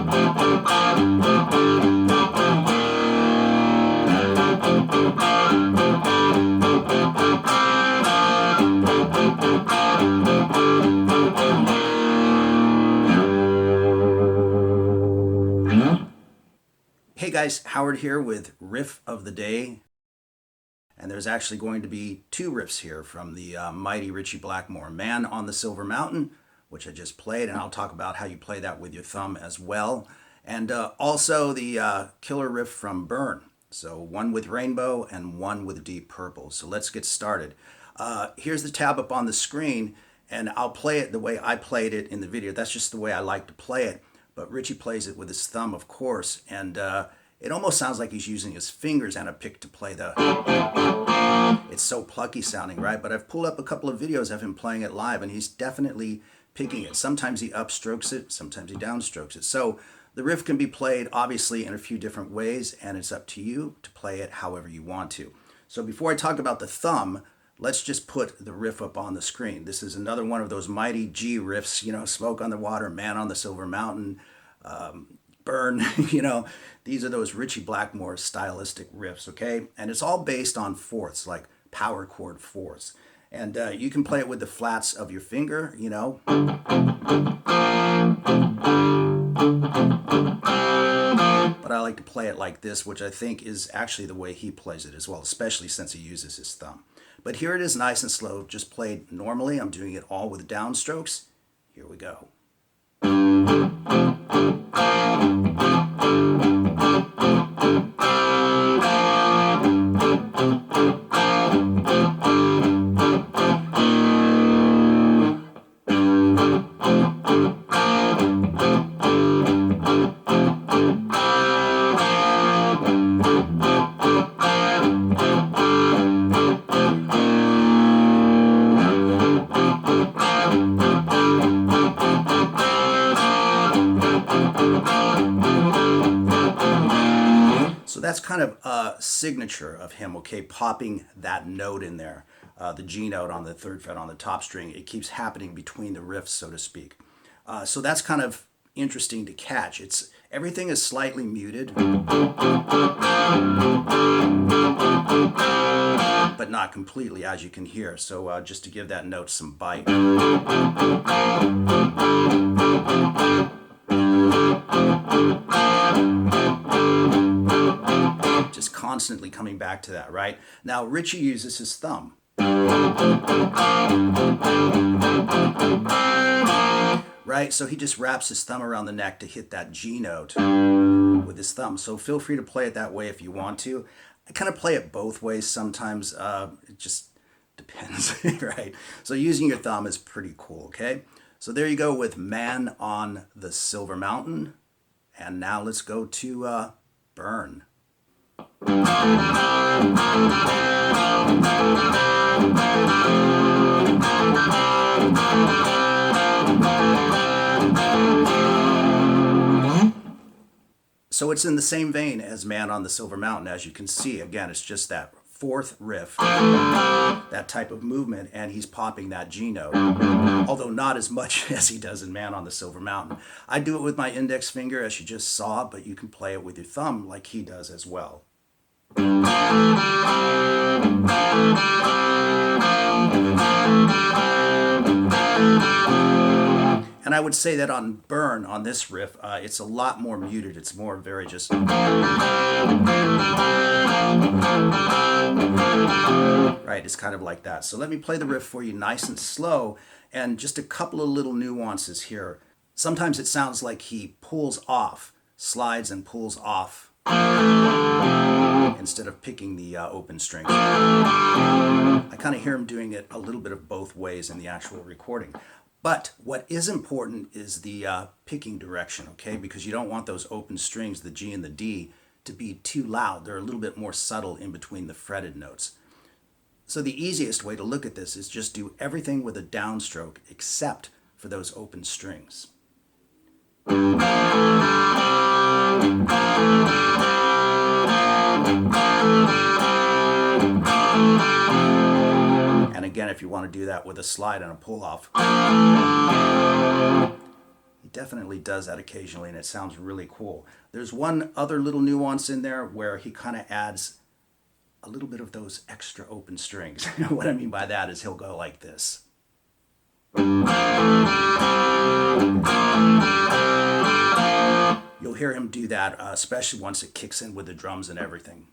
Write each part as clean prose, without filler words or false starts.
Hey guys, Howard here with Riff of the Day. And there's actually going to be two riffs here from the mighty Ritchie Blackmore. Man on the Silver Mountain, which I just played, and I'll talk about how you play that with your thumb as well. And also the killer riff from Burn. So one with Rainbow and one with Deep Purple. So let's get started. Here's the tab up on the screen, and I'll play it the way I played it in the video. That's just the way I like to play it. But Ritchie plays it with his thumb, of course, and it almost sounds like he's using his fingers and a pick to play the... It's so plucky sounding, right? But I've pulled up a couple of videos of him playing it live, and he's definitely picking it. Sometimes he upstrokes it, sometimes he downstrokes it. So the riff can be played, obviously, in a few different ways, and it's up to you to play it however you want to. So before I talk about the thumb, let's just put the riff up on the screen. This is another one of those mighty G riffs, you know, Smoke on the Water, Man on the Silver Mountain, Burn, you know, these are those Ritchie Blackmore stylistic riffs, okay? And it's all based on fourths, like power chord fourths. And you can play it with the flats of your finger, you know. But I like to play it like this, which I think is actually the way he plays it as well, especially since he uses his thumb. But here it is nice and slow, just played normally. I'm doing it all with downstrokes. Here we go. So that's kind of a signature of him, okay, popping that note in there, the G note on the third fret on the top string. It keeps happening between the riffs, so to speak. So that's kind of interesting to catch. Everything is slightly muted, but not completely, as you can hear. So just to give that note some bite. Just constantly coming back to that, right? Now, Ritchie uses his thumb. Right? So he just wraps his thumb around the neck to hit that G note with his thumb. So feel free to play it that way if you want to. I kind of play it both ways sometimes. It just depends, right? So using your thumb is pretty cool, okay? So there you go with Man on the Silver Mountain. And now let's go to Burn. So it's in the same vein as Man on the Silver Mountain, as you can see. Again, it's just that fourth riff, that type of movement, and he's popping that G note, although not as much as he does in Man on the Silver Mountain. I do it with my index finger, as you just saw, but you can play it with your thumb like he does as well. And I would say that on Burn, on this riff, it's a lot more muted. It's more very just... Right, it's kind of like that. So let me play the riff for you nice and slow, and just a couple of little nuances here. Sometimes it sounds like he pulls off, slides and pulls off, instead of picking the open string. I kind of hear him doing it a little bit of both ways in the actual recording. But what is important is the picking direction, okay? Because you don't want those open strings, the G and the D, to be too loud. They're a little bit more subtle in between the fretted notes. So the easiest way to look at this is just do everything with a downstroke except for those open strings. And again, if you want to do that with a slide and a pull-off, definitely does that occasionally, and it sounds really cool. There's one other little nuance in there where he kind of adds a little bit of those extra open strings. What I mean by that is he'll go like this. You'll hear him do that, especially once it kicks in with the drums and everything.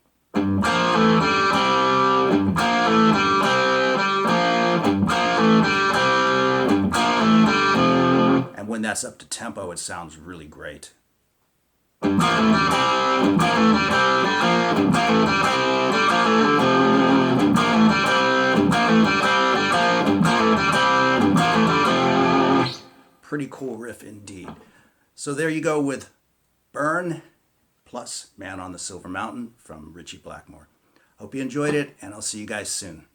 And when that's up to tempo, it sounds really great. Pretty cool riff indeed. So there you go with Burn plus Man on the Silver Mountain from Ritchie Blackmore. Hope you enjoyed it, and I'll see you guys soon.